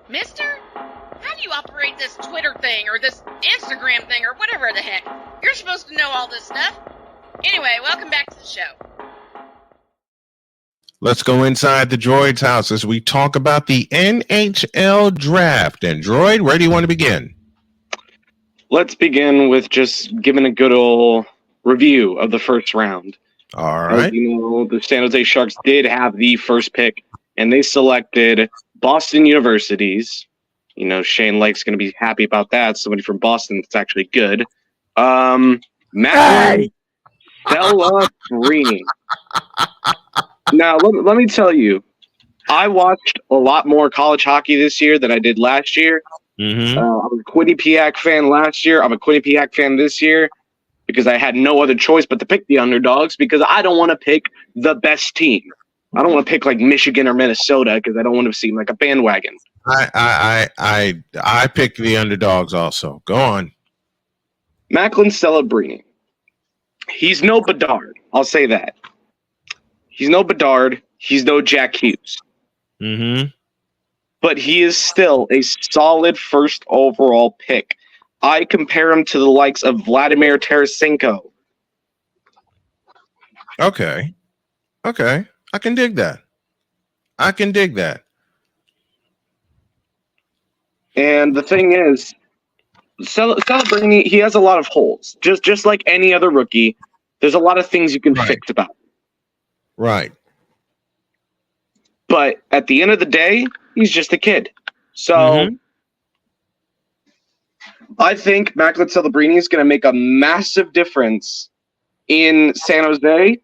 Mister? How do you operate this Twitter thing or this Instagram thing or whatever the heck? You're supposed to know all this stuff. Anyway, welcome back to the show. Let's go inside the Droid's house as we talk about the NHL Draft. And Droid, where do you want to begin? Let's begin with just giving a good old review of the first round. All right. As you know, the San Jose Sharks did have the first pick, and they selected Boston University's. You know, Shane Lake's going to be happy about that. Somebody from Boston that's actually good. Matt Celebrini. Now, let me tell you, I watched a lot more college hockey this year than I did last year. Mm-hmm. I was a Quinnipiac fan last year. I'm a Quinnipiac fan this year because I had no other choice but to pick the underdogs because I don't want to pick the best team. I don't want to pick like Michigan or Minnesota because I don't want to seem like a bandwagon. I picked the underdogs also. Go on. Macklin Celebrini. He's no Bedard. I'll say that. He's no Bedard. He's no Jack Hughes. Mm-hmm. But he is still a solid first overall pick. I compare him to the likes of Vladimir Tarasenko. Okay. I can dig that. And the thing is, Celebrini, he has a lot of holes. Just like any other rookie, there's a lot of things you can fix about him. Right. But at the end of the day, he's just a kid. So I think Macklin Celebrini is going to make a massive difference in San Jose.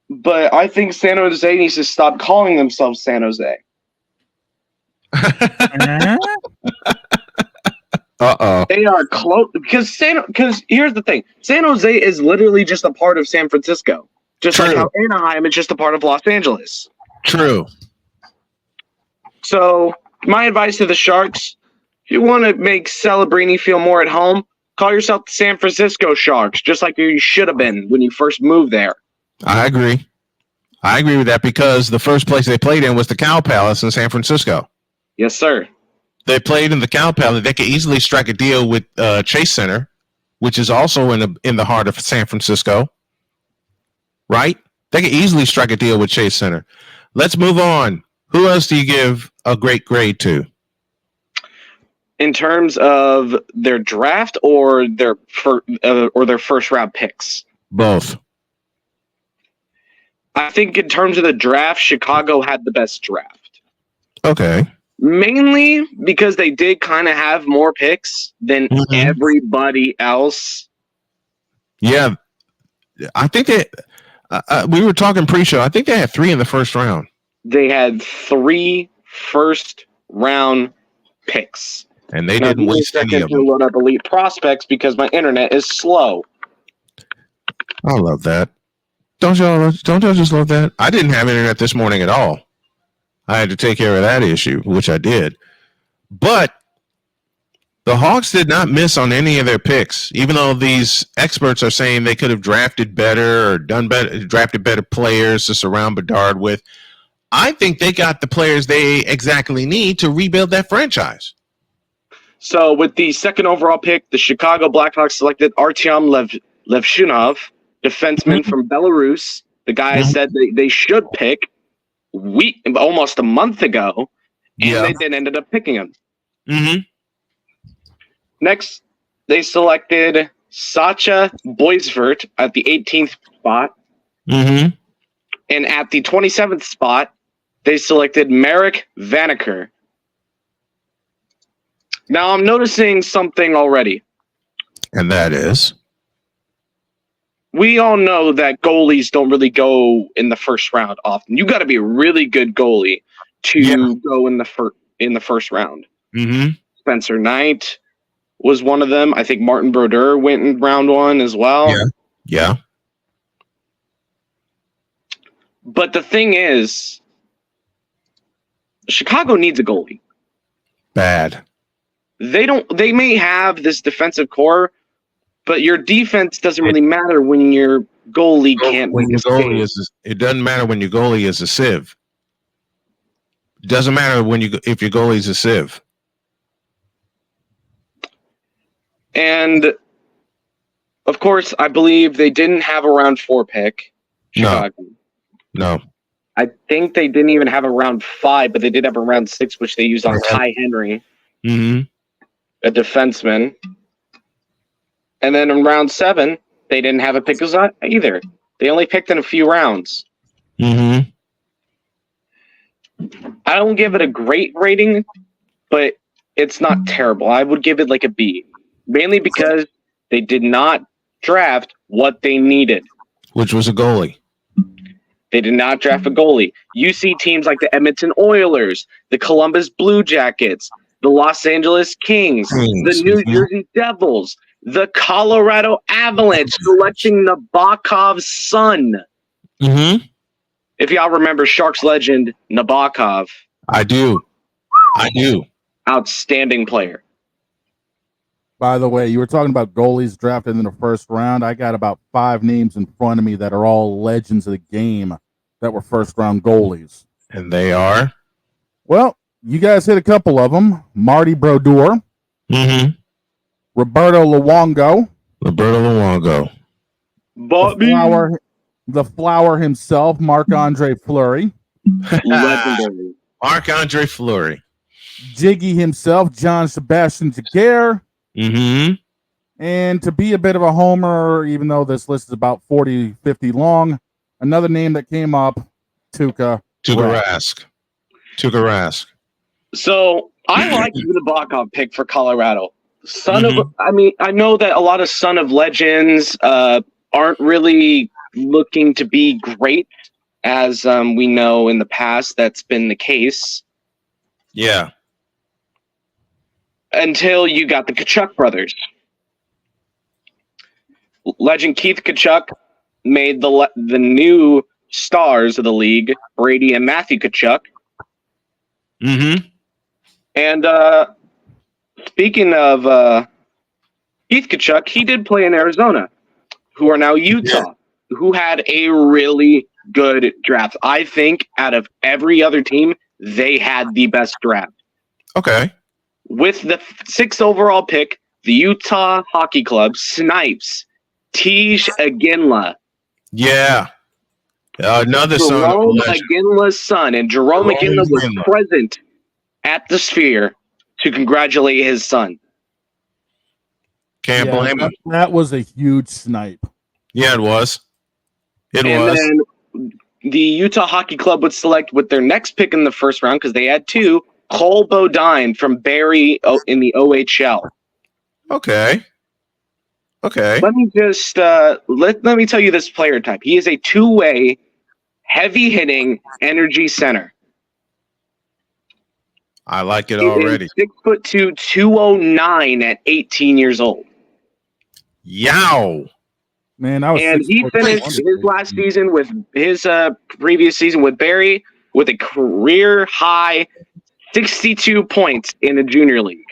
But I think San Jose needs to stop calling themselves San Jose. Uh-oh. They are close because here's the thing. San Jose is literally just a part of San Francisco. Just True. like how Anaheim is just a part of Los Angeles. True. So my advice to the Sharks, if you want to make Celebrini feel more at home, call yourself the San Francisco Sharks, just like you should have been when you first moved there. I agree with that because the first place they played in was the Cow Palace in San Francisco. Yes, sir. They played in the Cow Palace. They could easily strike a deal with Chase Center, which is also in the heart of San Francisco. Right? They could easily strike a deal with Chase Center. Let's move on. Who else do you give a great grade to? In terms of their draft or their first round picks? Both. I think in terms of the draft, Chicago had the best draft. Okay. Mainly because they did kind of have more picks than everybody else. Yeah. I think we were talking pre-show. I think they had 3 in the first round. They had 3 first-round picks. And they didn't waste any of them. Load up elite prospects because my internet is slow. I love that. Don't y'all just love that? I didn't have internet this morning at all. I had to take care of that issue, which I did. But the Hawks did not miss on any of their picks, even though these experts are saying they could have drafted better or done better, drafted better players to surround Bedard with. I think they got the players they exactly need to rebuild that franchise. So with the second overall pick, the Chicago Blackhawks selected Artyom Levshunov, defenseman from Belarus. The guy said they should pick almost a month ago, and they then ended up picking him. Mm-hmm. Next, they selected Sacha Boisvert at the 18th spot. Mm-hmm. And at the 27th spot, they selected Marek Vanacker. Now, I'm noticing something already. And that is? We all know that goalies don't really go in the first round often. You got to be a really good goalie to go in the first round. Mm-hmm. Spencer Knight was one of them. I think Martin Brodeur went in round 1 as well. Yeah. But the thing is, Chicago needs a goalie. Bad. They may have this defensive core, but your defense doesn't really matter when your goalie can't win. It doesn't matter when your goalie is a sieve. It doesn't matter if your goalie is a sieve. And, of course, I believe they didn't have a round 4 pick. Chicago. No. I think they didn't even have a round 5, but they did have a round 6, which they used on Ty Henry, a defenseman. And then in round 7, they didn't have a pick either. They only picked in a few rounds. I don't give it a great rating, but it's not terrible. I would give it like a B, mainly because they did not draft what they needed. Which was a goalie. They did not draft a goalie. You see teams like the Edmonton Oilers, the Columbus Blue Jackets, the Los Angeles Kings, the New Jersey Devils, the Colorado Avalanche selecting Nabokov's son. If y'all remember Sharks legend Nabokov. I do. Outstanding player. By the way, you were talking about goalies drafted in the first round. I got about 5 names in front of me that are all legends of the game that were first-round goalies. And they are? Well, you guys hit a couple of them. Marty Brodeur. Roberto Luongo. The Flower himself, Marc-Andre Fleury. Legendary. Marc-Andre Fleury. Jiggy himself, John Sebastian Jaguar. And to be a bit of a homer, even though this list is about 40, 50 long, another name that came up, Tuukka Rask. So I like the Nabokov pick for Colorado. I know that a lot of son of legends aren't really looking to be great, as we know in the past that's been the case. Yeah. Until you got the Tkachuk brothers. Legend Keith Tkachuk made the new stars of the league, Brady and Matthew Tkachuk. And speaking of Keith Tkachuk, he did play in Arizona, who are now Utah, who had a really good draft. I think out of every other team, they had the best draft. Okay. With the 6th overall pick, the Utah Hockey Club snipes Tej Aginla. Yeah. Another Jerome Aginla's son. And Jerome Aginla was present at the Sphere to congratulate his son. Can't blame him. That was a huge snipe. Yeah, it was. Then the Utah Hockey Club would select with their next pick in the first round, because they had 2, Cole Bodine from Barrie in the OHL. Okay. Let me just let me tell you this player type. He is a 2-way, heavy-hitting energy center. I like it already. 6'2", 209 at 18 years old. Yow. Man, he finished his last season with his previous season with Barrie with a career high 62 points in the junior league.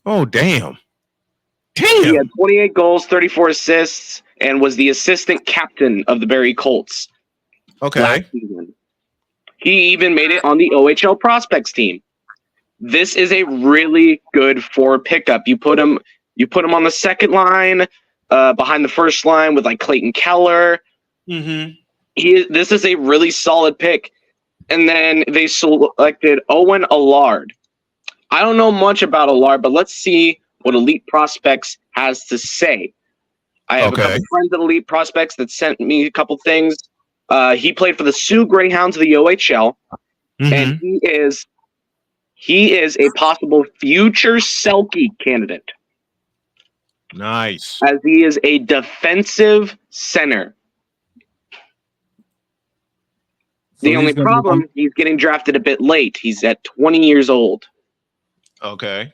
Oh, damn. He had 28 goals, 34 assists, and was the assistant captain of the Barrie Colts. Okay. Last season. He even made it on the OHL prospects team. This is a really good forward pickup. You put him on the second line, behind the first line with like Clayton Keller. This is a really solid pick. And then they selected Owen Allard. I don't know much about Allard, but let's see what Elite Prospects has to say. I have a couple friends at Elite Prospects that sent me a couple things. He played for the Sioux Greyhounds of the OHL, and he is a possible future Selke candidate. Nice. As he is a defensive center. The only problem, he's getting drafted a bit late. He's at 20 years old. Okay.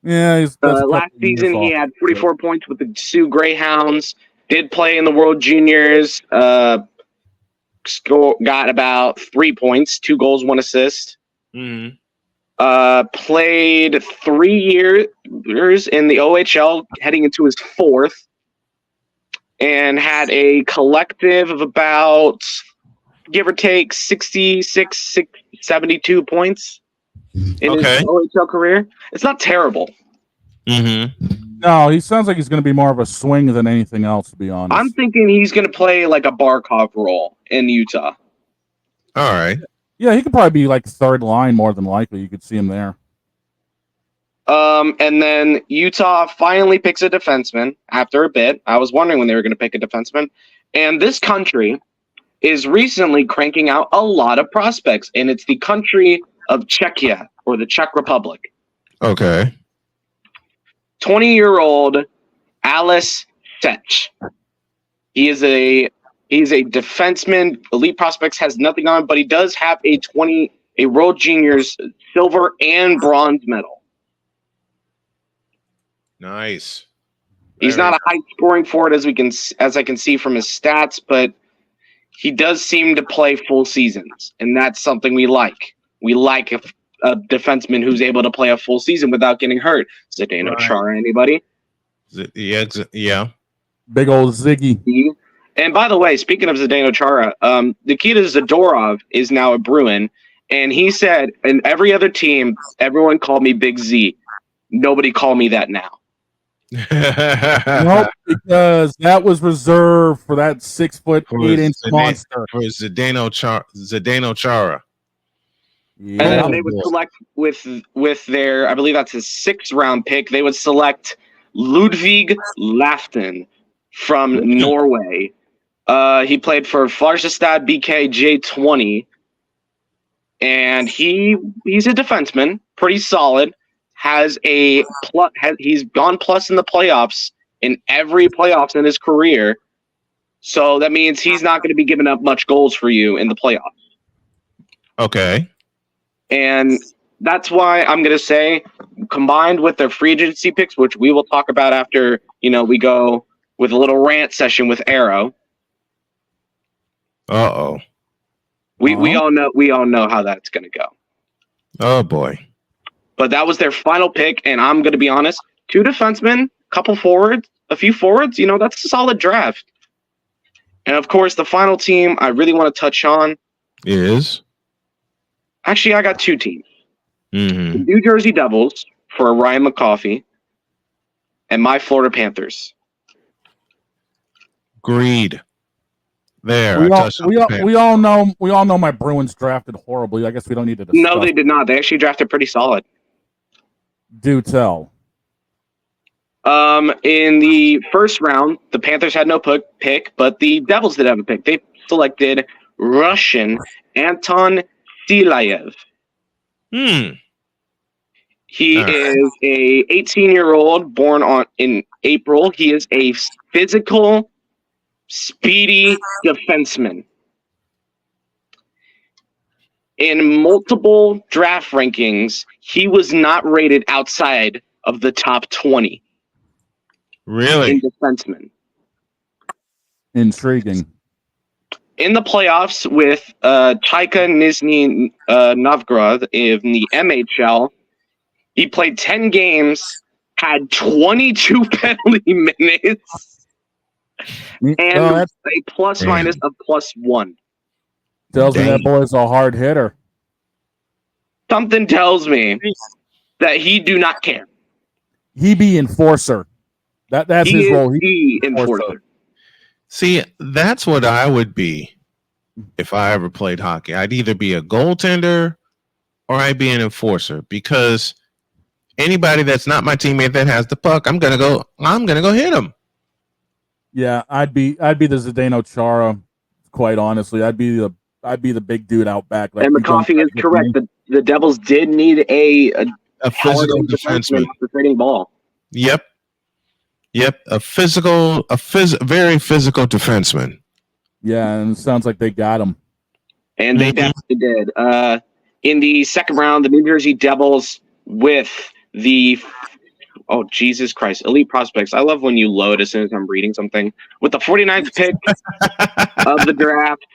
Yeah. Last season, he had 44 points with the Sioux Greyhounds. Did play in the World Juniors. Got about 3 points, 2 goals, 1 assist. Played 3 years in the OHL, heading into his 4th. And had a collective of about, give or take, 66, 72 points in his OHL career. It's not terrible. No, he sounds like he's going to be more of a swing than anything else, to be honest. I'm thinking he's going to play like a Barkov role in Utah. All right. Yeah, he could probably be like third line more than likely. You could see him there. And then Utah finally picks a defenseman after a bit. I was wondering when they were going to pick a defenseman. And this country is recently cranking out a lot of prospects, and it's the country of Czechia, or the Czech Republic. Okay. 20-year-old Alice Sech. He's a defenseman. Elite Prospects has nothing on him, but he does have a World Juniors silver and bronze medal. Nice. He's not a high scoring forward as I can see from his stats, but he does seem to play full seasons, and that's something we like. We like a defenseman who's able to play a full season without getting hurt. Zdeno Chara, anybody? Yeah. Big old Ziggy. And by the way, speaking of Zdeno Chara, Nikita Zadorov is now a Bruin, and he said, in every other team, everyone called me Big Z. Nobody called me that now. Nope, because that was reserved for that 6'8" monster. For Zdeno Chara. Yeah. And then they would select with their, I believe that's his 6th round pick. They would select Ludvig Lafton from Norway. He played for Farstad BK J20, and he's a defenseman, pretty solid. He's gone plus in the playoffs in every playoffs in his career. So that means he's not going to be giving up much goals for you in the playoffs. Okay. And that's why I'm going to say, combined with their free agency picks, which we will talk about after, we go with a little rant session with Arrow. Uh-oh. We all know how that's going to go. Oh boy. But that was their final pick, and I'm going to be honest, 2 defensemen, couple forwards, a few forwards, that's a solid draft. And of course, the final team I really want to touch on is? Actually, I got 2 teams. Mm-hmm. The New Jersey Devils for Ryan McCauley and my Florida Panthers. Agreed. There. We all know my Bruins drafted horribly. I guess we don't need to discuss. No, they did not. They actually drafted pretty solid. Do tell. In the first round, the Panthers had no pick, but the Devils did have a pick. They selected Russian Anton Silayev. He is a 18-year-old born in April. He is a physical, speedy defenseman. In multiple draft rankings, he was not rated outside of the top 20. Really? In defensemen. Intriguing. In the playoffs with Chaika Nizhny Novgorod in the MHL, he played 10 games, had 22 penalty minutes, and a plus-minus of +1. Tells me that boy's a hard hitter. Something tells me that he do not care. He be enforcer. That's his role. He enforcer. See, that's what I would be if I ever played hockey. I'd either be a goaltender or I'd be an enforcer, because anybody that's not my teammate that has the puck, I'm gonna go hit him. Yeah, I'd be the Zdeno Chara. Quite honestly, I'd be the big dude out back. Like, and McCauley is correct. The Devils did need a physical defenseman for trading ball. Yep. A very physical defenseman. Yeah, and it sounds like they got him. And they definitely did. In the second round, the New Jersey Devils with the Jesus Christ, Elite Prospects. I love when you load as soon as I'm reading something. With the 49th pick of the draft,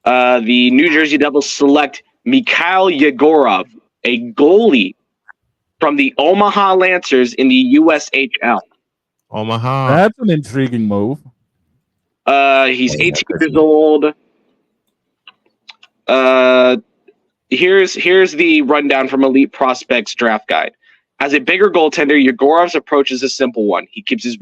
the New Jersey Devils select Mikhail Yegorov, a goalie from the Omaha Lancers in the USHL. Omaha. That's an intriguing move. He's 18 years old. Here's the rundown from Elite Prospects Draft Guide. As a bigger goaltender, Yegorov's approach is a simple one. He keeps his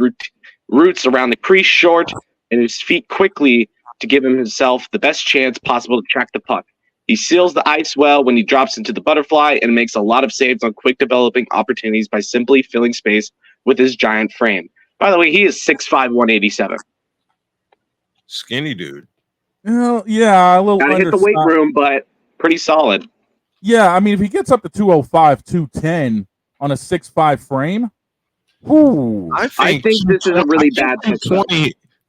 roots around the crease short and his feet quickly to give himself the best chance possible to track the puck. He seals the ice well when he drops into the butterfly and makes a lot of saves on quick developing opportunities by simply filling space with his giant frame. By the way, he is 6'5", 187. Skinny dude. Well, yeah, a little. Gotta hit the weight room, but pretty solid. Yeah, I mean, if he gets up to 205, 210 on a 6'5" frame, whoo. I think this is a really bad pick.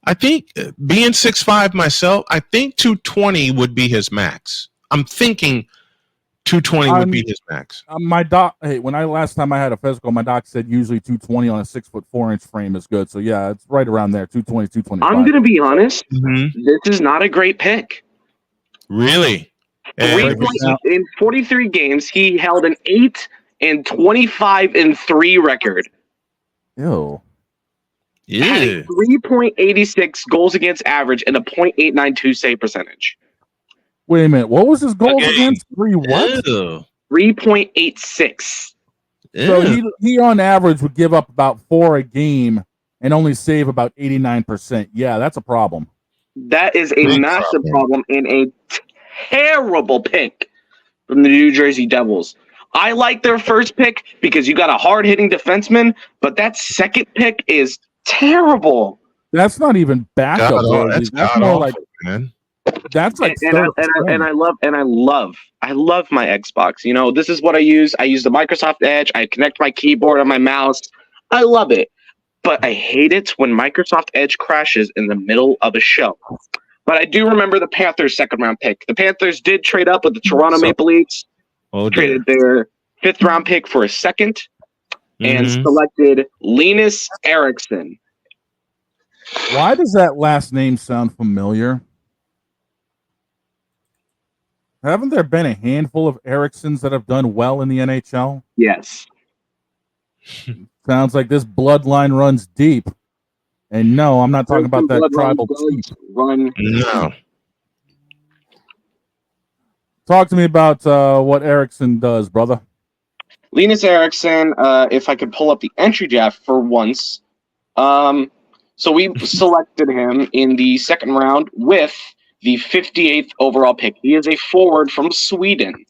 I think being 6'5" myself, I think 220 would be his max. I'm thinking 220 would be his max. My doc, last time I had a physical, my doc said usually 220 on a 6'4" frame is good. So yeah, it's right around there, 220, 225. I'm gonna be honest. This is not a great pick. Really? In 43 games, he held an 8 and 25-3 record. Ew. Yeah. 3.86 goals against average and a .892 save percentage. Wait a minute. What was his goals against? 3.86. So he on average would give up about 4 a game and only save about 89%. Yeah, that's a problem. That is a massive problem and a terrible pick from the New Jersey Devils. I like their first pick because you got a hard-hitting defenseman, but that second pick is terrible. That's not even backup. That's more like, man. That's like, and I love my Xbox. You know, this is what I use. I use the Microsoft Edge. I connect my keyboard on my mouse. I love it, but I hate it when Microsoft Edge crashes in the middle of a show. But I do remember the Panthers' second-round pick. The Panthers did trade up with the Toronto Maple Leafs. Traded their 5th-round pick for a second and selected Linus Eriksson. Why does that last name sound familiar? Haven't there been a handful of Erikssons that have done well in the NHL? Yes. Sounds like this bloodline runs deep. And no, I'm not talking about that tribal chief. No. Talk to me about what Eriksson does, brother. Linus Eriksson, if I could pull up the entry draft for once. So we selected him in the second round with the 58th overall pick. He is a forward from Sweden.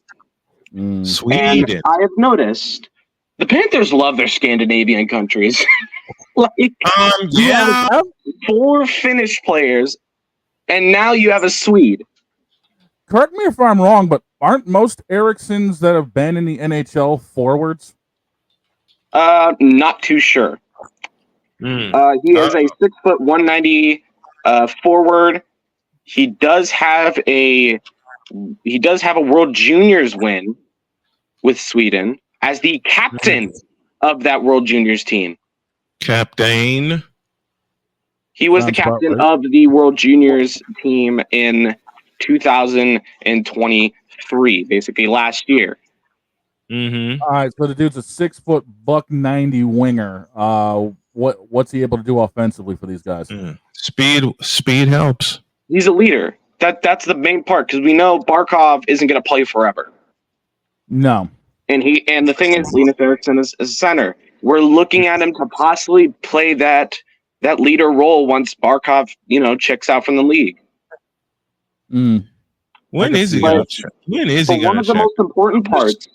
Sweden. And I have noticed the Panthers love their Scandinavian countries. Yeah. 4 Finnish players, and now you have a Swede. Correct me if I'm wrong, but aren't most Erikssons that have been in the NHL forwards? Not too sure. He is a 6', 190 forward. He does have a World Juniors win with Sweden as the captain of that World Juniors team. Captain. He was the captain of the World Juniors team in 2023, basically last year. All right, so the dude's a 6', $190 winger. What's he able to do offensively for these guys? Speed helps. He's a leader. That's the main part because we know Barkov isn't going to play forever. No. And the thing is, Linus Eriksson is a center. We're looking at him to possibly play that leader role once Barkov, checks out from the league. When is he going to? One of the most important parts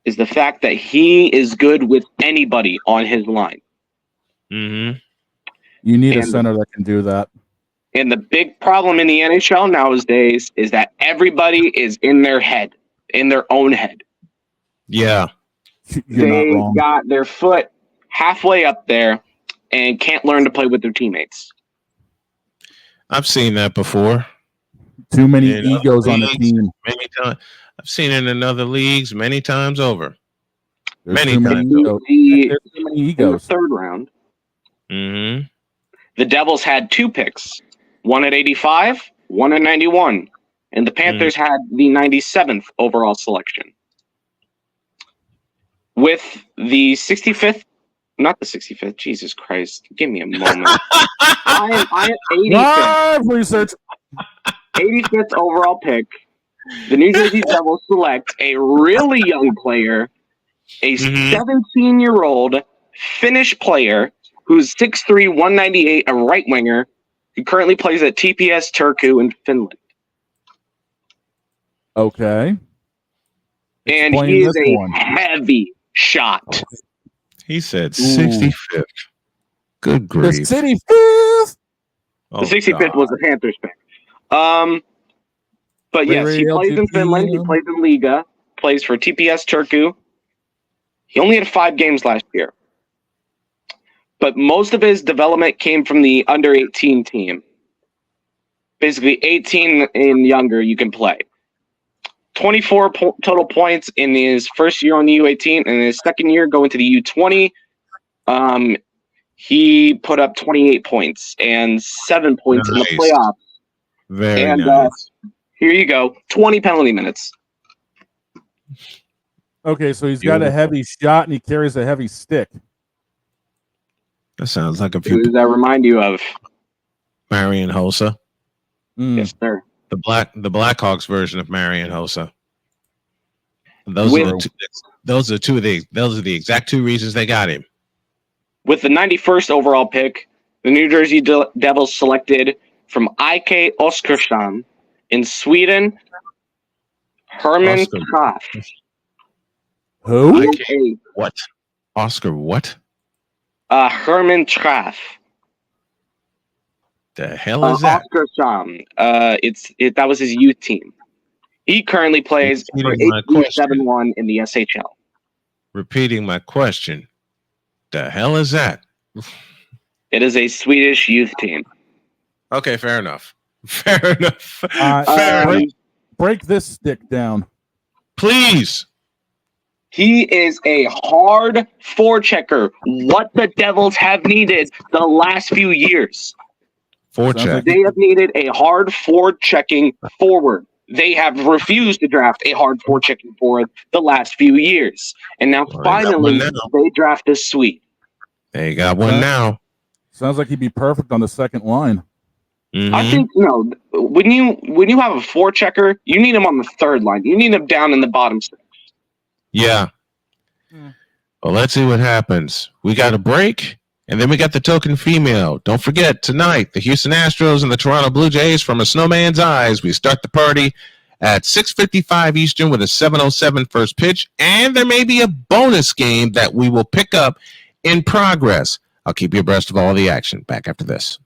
is the fact that he is good with anybody on his line. You need a center that can do that. And the big problem in the NHL nowadays is that everybody is in their own head. Yeah. They got their foot halfway up there and can't learn to play with their teammates. I've seen that before. Too many egos on the team. Many times. I've seen it in other leagues many times over. There's too many egos. In the third round, the Devils had 2 picks, one at 85, one at 91, and the Panthers had the 97th overall selection. With the 65th, not the 65th, Jesus Christ, give me a moment. I am 85th. Research. 85th overall pick. The New Jersey Devils select a really young player a 17-year-old Finnish player who's 6'3", 198, a right winger, who currently plays at TPS Turku in Finland. Okay. And he is a heavy shot. He said 65th. Good grief. The 65th? The 65th was the Panthers pick. But yes, he plays in Finland. He plays in Liga. Plays for TPS Turku. He only had 5 games last year. But most of his development came from the under-18 team. Basically, 18 and younger, you can play. 24 total points in his first year on the U18, and in his second year going to the U20, he put up 28 points and 7 points in the playoffs. Very nice. Here you go, 20 penalty minutes. Okay, so he's got a heavy shot and he carries a heavy stick. That sounds like a few. Who does that remind you of? Marian Hossa. Yes, sir. The Blackhawks version of Marian Hossa. Those are the exact 2 reasons they got him. With the 91st overall pick, the New Jersey Devils selected from IK Oskarsson in Sweden, Herman Traff. Who? What? Oscar what? Herman Traff. The hell is that? Oskarsson. That was his youth team. He currently plays for 8-7-1 in the SHL. Repeating my question. The hell is that? It is a Swedish youth team. Okay, fair enough. Fair enough. Break this stick down. Please. He is a hard forechecker. What the Devils have needed the last few years. Forecheck. They have needed a hard forechecking forward. They have refused to draft a hard forechecking forward the last few years. And now finally they draft a Swede. They got one now. Sounds like he'd be perfect on the second line. Mm-hmm. I think when you have a forechecker, you need him on the third line. You need him down in the bottom six. Yeah. Well, let's see what happens. We got a break, and then we got the token female. Don't forget, tonight, the Houston Astros and the Toronto Blue Jays from a snowman's eyes. We start the party at 6:55 Eastern with a 7:07 first pitch, and there may be a bonus game that we will pick up in progress. I'll keep you abreast of all the action. Back after this.